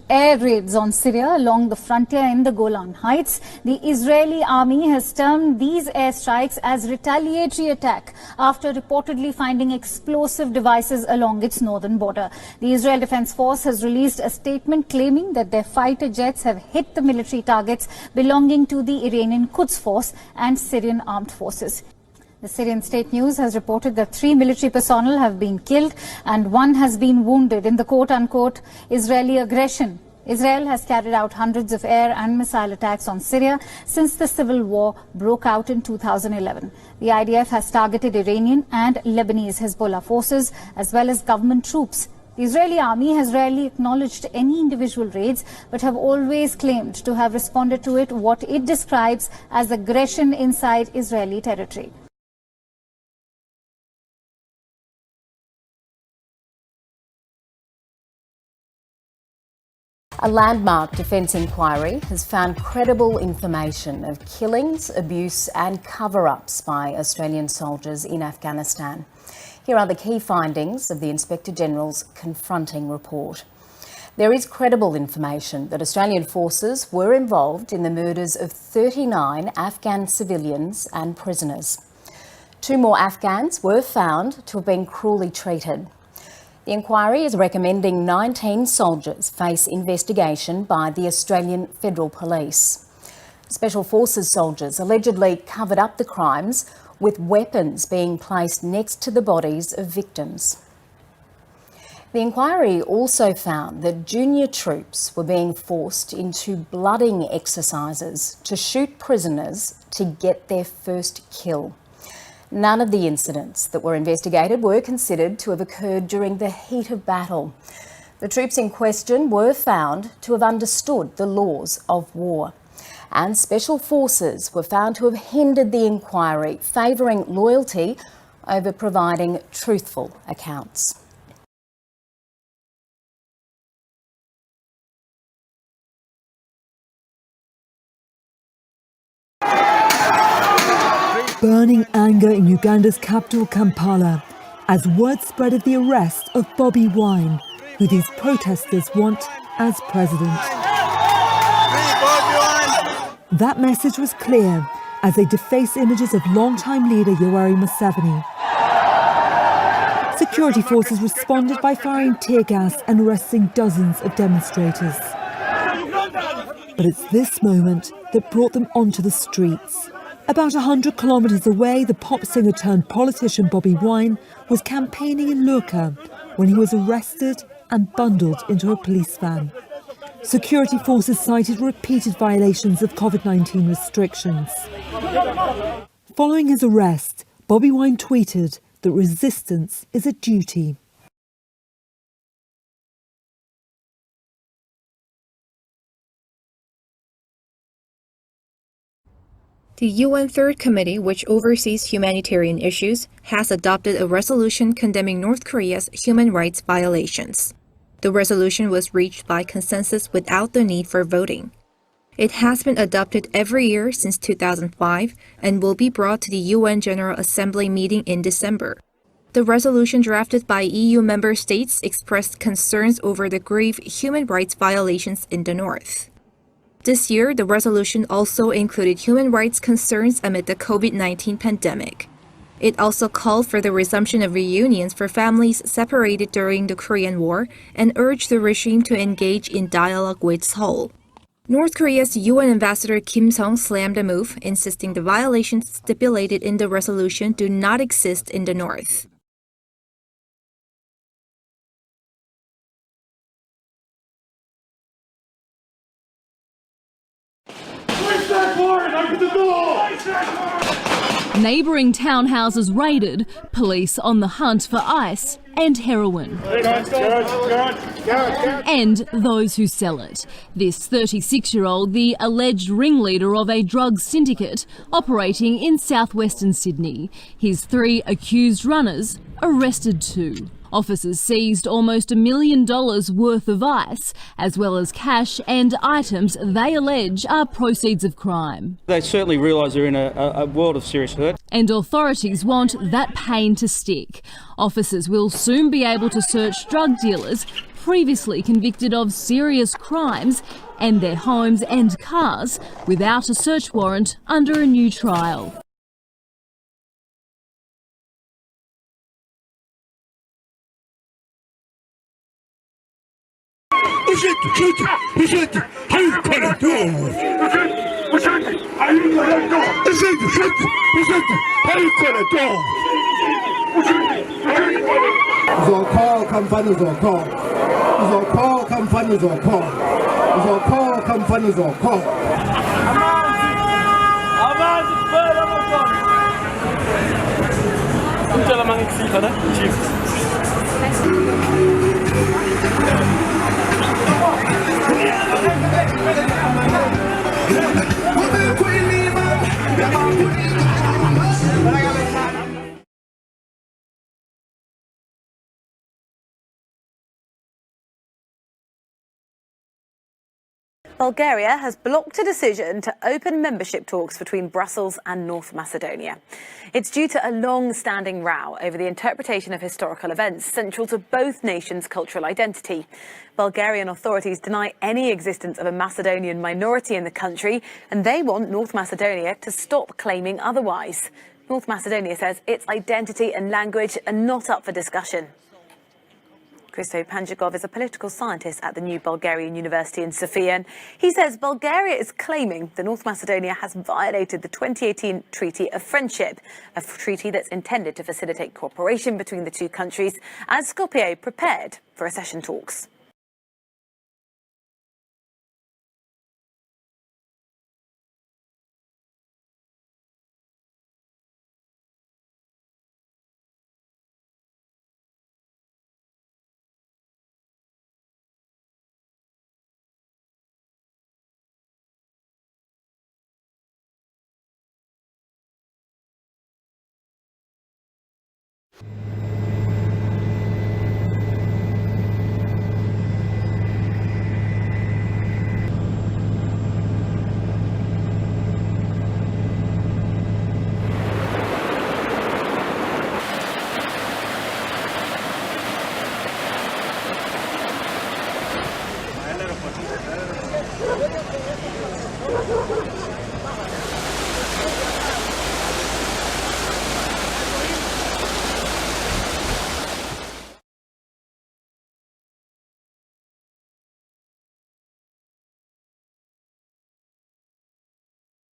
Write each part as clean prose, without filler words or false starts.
Air raids on Syria along the frontier in the Golan Heights. The Israeli army has termed these airstrikes as retaliatory attack after reportedly finding explosive devices along its northern border. The Israel Defense Force has released a statement claiming that their fighter jets have hit the military targets belonging to the Iranian Quds Force and Syrian armed forces. The Syrian State News has reported that 3 military personnel have been killed and 1 has been wounded in the quote-unquote Israeli aggression. Israel has carried out hundreds of air and missile attacks on Syria since the civil war broke out in 2011. The IDF has targeted Iranian and Lebanese Hezbollah forces as well as government troops. The Israeli army has rarely acknowledged any individual raids but have always claimed to have responded to it what it describes as aggression inside Israeli territory. A landmark defence inquiry has found credible information of killings, abuse and cover-ups by Australian soldiers in Afghanistan. Here are the key findings of the Inspector General's confronting report. There is credible information that Australian forces were involved in the murders of 39 Afghan civilians and prisoners. 2 more Afghans were found to have been cruelly treated. The inquiry is recommending 19 soldiers face investigation by the Australian Federal Police. Special Forces soldiers allegedly covered up the crimes, with weapons being placed next to the bodies of victims. The inquiry also found that junior troops were being forced into blooding exercises to shoot prisoners to get their first kill. None of the incidents that were investigated were considered to have occurred during the heat of battle. The troops in question were found to have understood the laws of war. And Special Forces were found to have hindered the inquiry, favouring loyalty over providing truthful accounts. Burning anger in Uganda's capital, Kampala, as word spread of the arrest of Bobi Wine, who these protesters want as president. That message was clear as they defaced images of longtime leader Yoweri Museveni. Security forces responded by firing tear gas and arresting dozens of demonstrators. But it's this moment that brought them onto the streets. About 100 kilometres away, the pop singer turned politician Bobi Wine was campaigning in Luka when he was arrested and bundled into a police van. Security forces cited repeated violations of COVID-19 restrictions. Following his arrest, Bobi Wine tweeted that resistance is a duty. The UN Third Committee, which oversees humanitarian issues, has adopted a resolution condemning North Korea's human rights violations. The resolution was reached by consensus without the need for voting. It has been adopted every year since 2005 and will be brought to the UN General Assembly meeting in December. The resolution drafted by EU member states expressed concerns over the grave human rights violations in the North. This year, the resolution also included human rights concerns amid the COVID-19 pandemic. It also called for the resumption of reunions for families separated during the Korean War and urged the regime to engage in dialogue with Seoul. North Korea's UN ambassador Kim Sung slammed the move, insisting the violations stipulated in the resolution do not exist in the North. Neighbouring townhouses raided, police on the hunt for ice and heroin. And those who sell it. This 36-year-old, the alleged ringleader of a drug syndicate operating in southwestern Sydney. His 3 accused runners arrested too. Officers seized almost $1 million worth of ice, as well as cash and items they allege are proceeds of crime. They certainly realise they're in a world of serious hurt. And authorities want that pain to stick. Officers will soon be able to search drug dealers previously convicted of serious crimes and their homes and cars without a search warrant under a new trial. Bulgaria has blocked a decision to open membership talks between Brussels and North Macedonia. It's due to a long-standing row over the interpretation of historical events central to both nations' cultural identity. Bulgarian authorities deny any existence of a Macedonian minority in the country, and they want North Macedonia to stop claiming otherwise. North Macedonia says its identity and language are not up for discussion. Christo Panjagov is a political scientist at the new Bulgarian University in Sofia, and he says Bulgaria is claiming that North Macedonia has violated the 2018 Treaty of Friendship, a treaty that's intended to facilitate cooperation between the two countries as Skopje prepared for accession talks.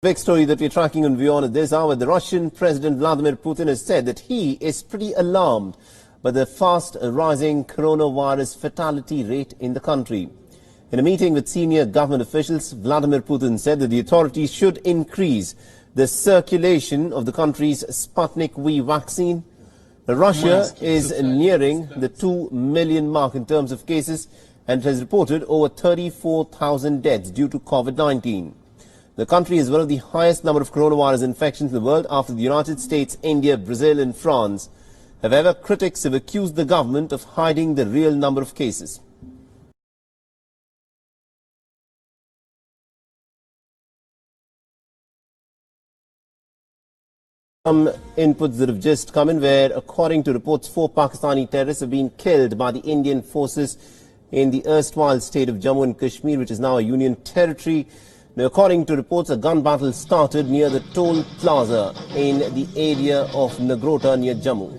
Big story that we're tracking on Vion at this hour. The Russian President Vladimir Putin has said that he is pretty alarmed by the fast rising coronavirus fatality rate in the country. In a meeting with senior government officials, Vladimir Putin said that the authorities should increase the circulation of the country's Sputnik V vaccine. Russia is nearing the 2 million mark in terms of cases and has reported over 34,000 deaths due to COVID-19. The country has one of the highest number of coronavirus infections in the world after the United States, India, Brazil and France. However, critics have accused the government of hiding the real number of cases. Some inputs that have just come in where, according to reports, 4 Pakistani terrorists have been killed by the Indian forces in the erstwhile state of Jammu and Kashmir, which is now a union territory. Now, according to reports, a gun battle started near the toll plaza in the area of Nagrota near Jammu.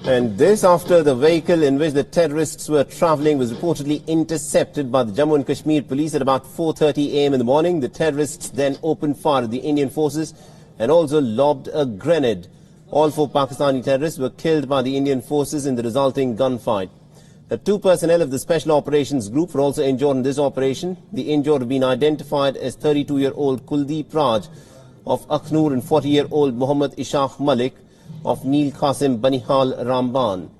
And this after the vehicle in which the terrorists were travelling was reportedly intercepted by the Jammu and Kashmir police at about 4:30 a.m. in the morning. The terrorists then opened fire at the Indian forces and also lobbed a grenade. All 4 Pakistani terrorists were killed by the Indian forces in the resulting gunfight. The 2 personnel of the Special Operations Group were also injured in this operation. The injured have been identified as 32-year-old Kuldeep Raj of Akhnur and 40-year-old Muhammad Ishaq Malik of Neel Qasim Banihal Ramban.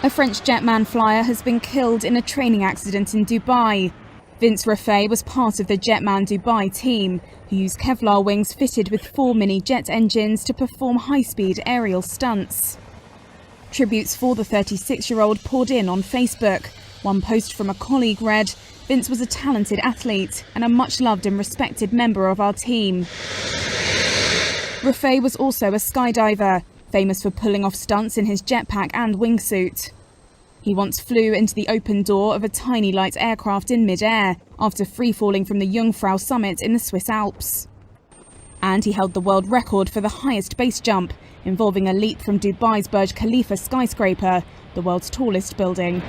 A French jetman flyer has been killed in a training accident in Dubai. Vince Raffet was part of the Jetman Dubai team, who used Kevlar wings fitted with 4 mini jet engines to perform high-speed aerial stunts. Tributes for the 36-year-old poured in on Facebook. One post from a colleague read, "Vince was a talented athlete and a much-loved and respected member of our team." Raffet was also a skydiver, famous for pulling off stunts in his jetpack and wingsuit. He once flew into the open door of a tiny light aircraft in mid-air after free-falling from the Jungfrau summit in the Swiss Alps. And he held the world record for the highest base jump, involving a leap from Dubai's Burj Khalifa skyscraper, the world's tallest building.